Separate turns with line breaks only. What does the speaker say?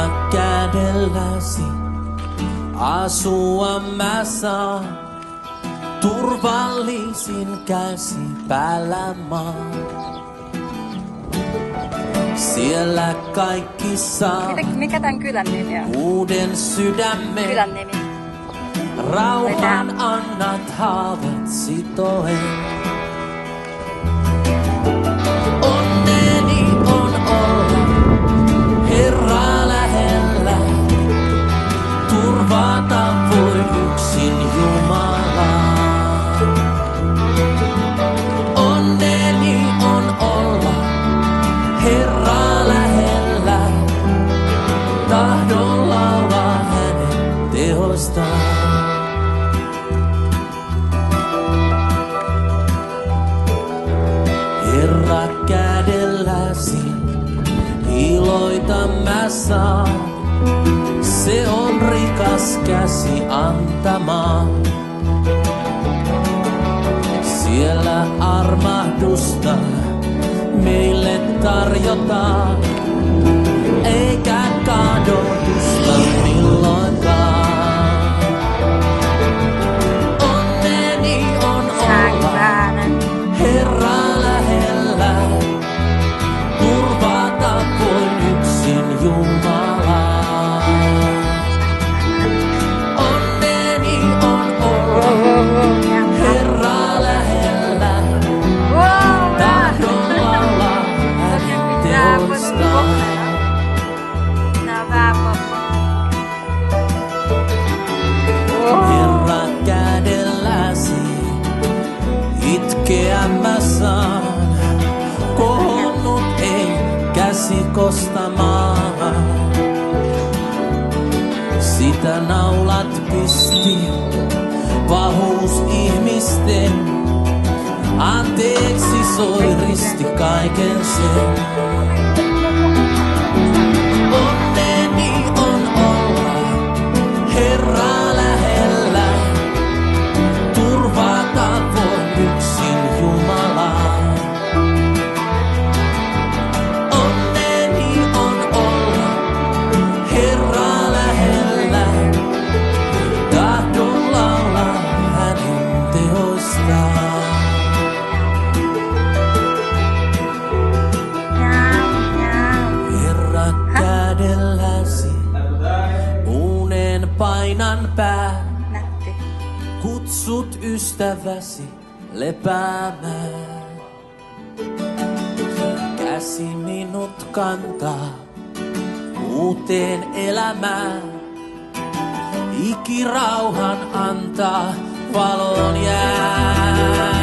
Herra, kädelläsi asua mä saan. Turvallisin käsi päällä maan. Siellä kaikki saa
Mikä tän kylän nimi on?
uuden sydämen.
Kylän nimi.
Rauhan annat haavat sitoen. Onneni on olla Herraa lähellä. Turvata voi yksin Jumalaa. Onneni on olla Herraa lähellä. Tahdon laulaa hänen tehoistaan. Herra, kädelläsi iloita mä saan. Se on rikas käsi antamaan. Siellä armahdusta meille tarjotaan. Eikä kadotusta milloinkaan. Onneni on olla Herraa lähellä. Turvata voin yksin Jumalaa. Onneni on olla Herraa lähellä. Tahdon laulaa hänen teoistaan. Herra, kädelläsi itkeä mä saan. Kohonnut ei käsi kostamaan. Sitä naulat pisti pahuus ihmisten. Anteeksi soi risti kaiken sen. Onneni on olla Herraa lähellä. Turvata voin yksin Jumalaa. Onneni on olla Herraa lähellä. Tahdon laulaa hänen tehoistaan. Herra, kädelläsi unen painan pää. Kutsut ystäväsi lepäämään. Käsi minut kantaa uuteen elämään. Ikirauhan antaa valon jää.